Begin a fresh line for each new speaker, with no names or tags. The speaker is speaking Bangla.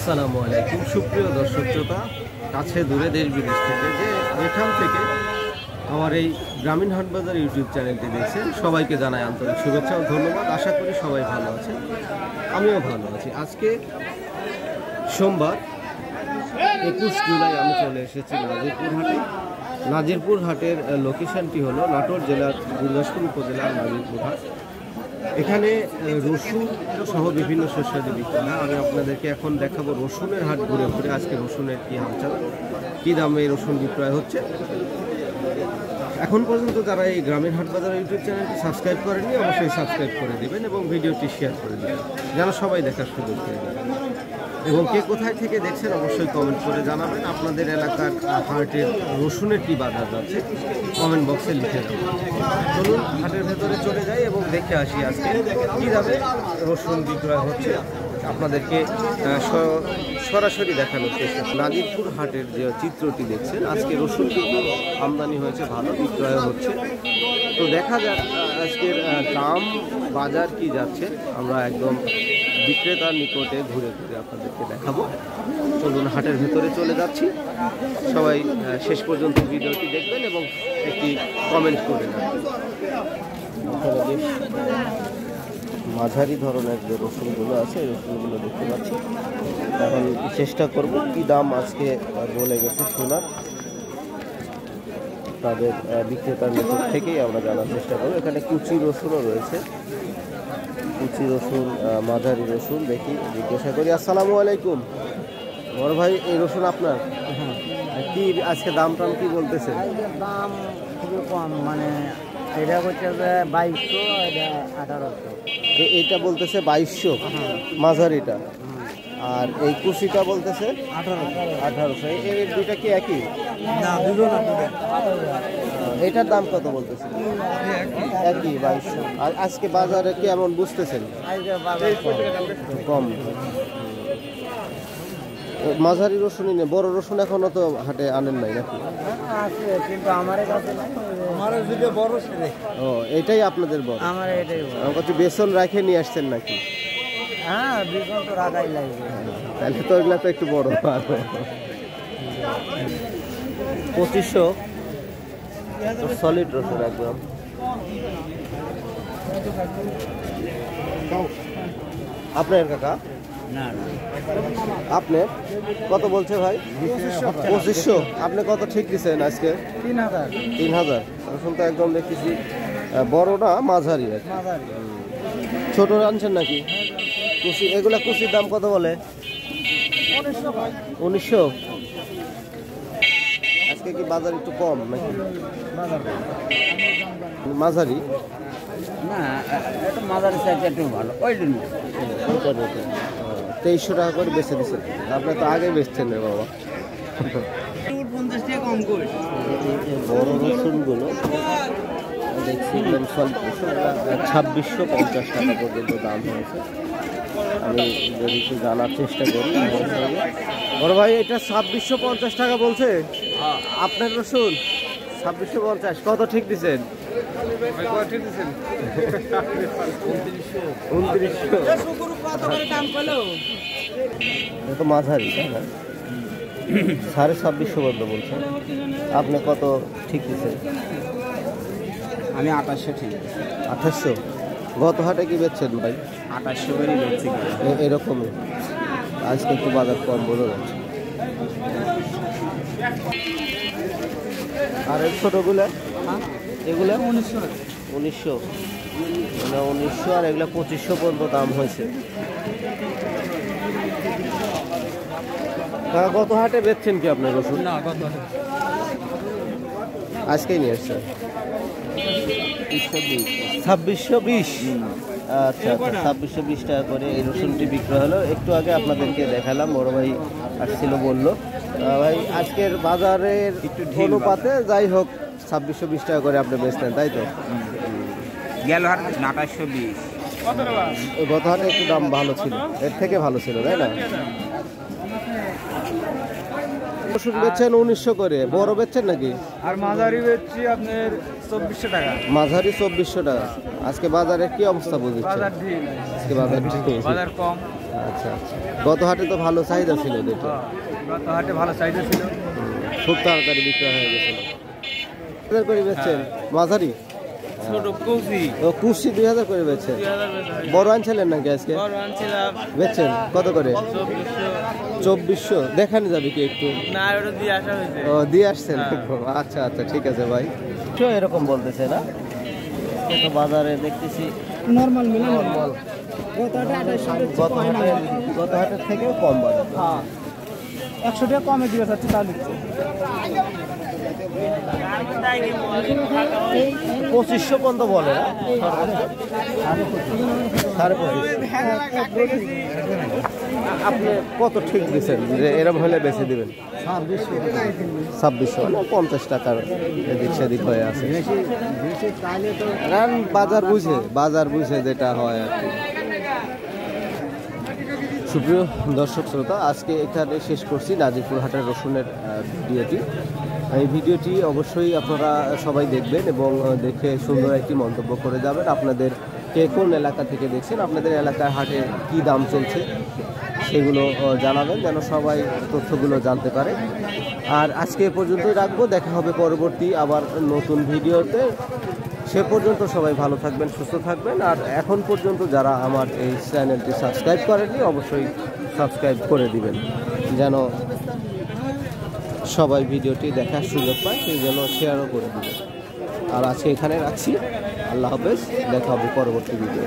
আসসালামু আলাইকুম সুপ্রিয় দর্শক শ্রোতা, কাছে দূরে দেশ বিদেশ থেকে যেখান থেকে আমার এই গ্রামীণ হাটবাজার ইউটিউব চ্যানেলটি দেখছেন সবাইকে জানাই আন্তরিক শুভেচ্ছা ও ধন্যবাদ। আশা করি সবাই ভালো আছেন, আমিও ভালো আছি। আজকে সোমবার 21 জুলাই আমি চলে এসেছি নাজিরপুর হাটে। নাজিরপুর হাটের লোকেশনটি হলো নাটোর জেলার গুরদাসপুর উপজেলার নাজিরপুর হাট। এখানে রসুন সহ বিভিন্ন শস্যাদি বিক্রি হয়। আমি আপনাদেরকে এখন দেখাবো রসুনের হাট ঘুরে ঘুরে আজকে রসুনের কী হালচাল, কী দামে এই রসুন বিক্রয় হচ্ছে। এখন পর্যন্ত যারা এই গ্রামীণ হাটবাজার ইউটিউব চ্যানেলটি সাবস্ক্রাইব করেননি অবশ্যই সাবস্ক্রাইব করে দেবেন এবং ভিডিওটি শেয়ার করে দেবেন যেন সবাই দেখার সুযোগ পেয়ে যাবে। এবং কে কোথায় থেকে দেখছেন অবশ্যই কমেন্ট করে জানাবেন। আপনাদের এলাকার হাটের রসুনের কী বাজার যাচ্ছে কমেন্ট বক্সে লিখে দেবেন। চলুন হাটের ভেতরে চলে যাই এবং দেখে আসি আজকে কী দামে রসুন বিক্রয় হচ্ছে। আপনাদেরকে সরাসরি দেখানোর চেষ্টা। নাজিরপুর হাটের যে চিত্রটি দেখছেন, আজকে রসুন কিন্তু আমদানি হয়েছে, ভালো বিক্রয় হচ্ছে। তো দেখা যাক আজকের দাম বাজার কি যাচ্ছে, আমরা একদম বিক্রেতার নিকটে ঘুরে ঘুরে আপনাদেরকে দেখাবো। চলুন হাটের ভেতরে চলে যাচ্ছি, সবাই শেষ পর্যন্ত ভিডিওটি দেখবেন এবং একটি কমেন্ট করে দেবেন। বেশ মাঝারি ধরনের যে রসুনগুলো আছে এই রসুনগুলো দেখতে পাচ্ছি। এখন চেষ্টা করব কি দাম আজকে বলে গেছে শোনার, তাদের বিক্রেতার নিকট থেকেই আমরা জানার চেষ্টা করব। এখানে কুচি রসুনও রয়েছে, কুচি রসুন, মাঝারি রসুন। দেখি জিজ্ঞাসা করি। আসসালামু আলাইকুম বড় ভাই, এই রসুন আপনার? কি আজকে দাম টাম কি বলতেছেন?
দাম খুবই কম, মানে এটা হচ্ছে যে 2200, এটা 1800।
এইটা বলতেছে 2200 মাঝারিটা, আর এই কুচিটা বলতেছে 1800। এই দুইটা কি একই?
না, দুটো না।
এটার দাম কত বলতেছে? একই 2200। আর আজকে বাজারে কি এমন বুঝতেছেন? কম। মাঝারি রসুনই নেই, বড় রসুন এখনো তো হাটে আনেন নাই নাকি?
আছে, কিন্তু আমার কাছে নাই। আমার যেটা বড় সেটা।
ও, এটাই আপনাদের বড়?
আমার এটাই বড়।
আমার কাছে বেসন রাখে নিয়ে আসছেন নাকি?
হ্যাঁ, বেসন তো রাখাই লাগবে।
তাহলে তো ওইগুলা তো একটু বড়। 2500 সলিড রসুন একদম। আপনার কাকা?
না না,
আপনার কত বলছে ভাই? 2500। আপনি কত ঠিক দিচ্ছেন আজকে?
3000।
3000 রসুন তো একদম দেখতেছি বড় না, মাঝারি আর কি। ছোট আনছেন নাকি? কুচি, এগুলা কুচির দাম কত বলে? 1900। আজকে কি বাজার একটু কম নাকি? মাঝারি
না, এটা মাঝারি সাইজ একটু ভালো। ওই জন্য
2300 টাকা করে বেচে দিচ্ছেন। আপনি তো আগে বেচছেন রে বাবা।
50 টাকা কম করে।
বড় রসুনগুলো দেখছি একদম সলিড রসুন, 2650 টাকা পর্যন্ত দাম হয়েছে। আমি যদি একটু জানার চেষ্টা করি। বড় ভাই, এটা 2650 টাকা বলছে আপনার রসুন? 2650 কত ঠিক দিচ্ছেন? 2900। তো মাঝারি তাই না? 2650 পর্যন্ত বলছেন, আপনি কত ঠিক দিচ্ছেন?
আমি 2800 ঠিক।
2800। গত হাটে কি বেচছেন ভাই?
2800 করে বেচছি।
এরকমই আজকে একটু বাজার কম বোঝা যাচ্ছে। আর এই ছোটোগুলো এগুলো 1900, মানে 1900, আর এগুলো 2500 পর্যন্ত দাম হয়েছে। গত হাটে বেচছেন কি আপনার রসুন?
না, কত?
আজকেই নিয়ে আসছেন 2620। আচ্ছা, 2620 টাকা করে এই রসুনটি বিক্রয় হলো। একটু আগে আপনাদেরকে দেখালাম, বড় ভাই আসছিল বললো। ভাই আজকের বাজারের একটু অনুপাতে যাই হোক 2620 টাকা করে আপনি বেচতেন, তাই তো?
গেল হাট 2820।
গত হাটে একটু দাম ভালো ছিল, এর থেকে ভালো ছিল তাই না? রসুন বেচছেন 1900 করে, বড় বেচছেন নাকি?
আর মাঝারি বেচছি আপনার 2400 টাকা।
মাঝারি 2400 টাকা। আজকে বাজারের কি অবস্থা বুঝছেন?
বাজার ঠিক,
আজকে বাজার ঠিক,
বাজার কম।
আচ্ছা আচ্ছা, গত হাটে তো ভালো চাহিদা ছিল দুটো,
গত হাটে ভালো চাহিদা ছিল,
খুব তাড়াতাড়ি বিক্রয় হয়ে গেছিল। 2000 করে বেচছেন মাঝারি?
ছোট কুচি
ও কুশি 2000 করে বেচছেন। বড় আনছিলেন নাকি আজকে?
বড় আনছিলাম,
বেচছেন কত করে?
2400।
2400 দেখানো যাবে কি একটু?
না, ওটা দিয়ে আসা হয়েছে।
ও দিয়ে আসছেন? আচ্ছা আচ্ছা ঠিক আছে ভাই। তো এরকম বলতেছে না,
তো বাজারে দেখতেছি
নরমাল মিলে নরমাল। গত হাটের থেকেও কম বাজার।
হ্যাঁ 100 টাকা কমে দিবে চাচ্ছি, তা লিখছে
2500 পর্যন্ত বলে না? 25.5। আপনি কত ঠিক দিচ্ছেন যে এরকম হলে বেশি দিবেন? 2600 না 50 টাকার এদিক সেদিক হয়ে আছে। কারণ বাজার বুঝে যেটা হয় আর কি। সুপ্রিয় দর্শক শ্রোতা, আজকে এখানে শেষ করছি নাজিরপুর হাটের রসুনের ভিডিওটি। এই ভিডিওটি অবশ্যই আপনারা সবাই দেখবেন এবং দেখে সুন্দর একটি মন্তব্য করে যাবেন। আপনাদের কে কোন এলাকা থেকে দেখছেন, আপনাদের এলাকার হাটে কি দাম চলছে সেগুলো জানাবেন, যেন সবাই তথ্যগুলো জানতে পারে। আর আজকে এ পর্যন্তই রাখবো, দেখা হবে পরবর্তী আবার নতুন ভিডিওতে। সে পর্যন্ত সবাই ভালো থাকবেন, সুস্থ থাকবেন। আর এখন পর্যন্ত যারা আমার এই চ্যানেলটি সাবস্ক্রাইব করেননি অবশ্যই সাবস্ক্রাইব করে দিবেন, যেন সবাই ভিডিওটি দেখার সুযোগ পায়, সেই জন্য শেয়ারও করে দিবেন। আর আজকে এখানে রাখছি, আল্লাহ হাফেজ, দেখা হবে পরবর্তী ভিডিও।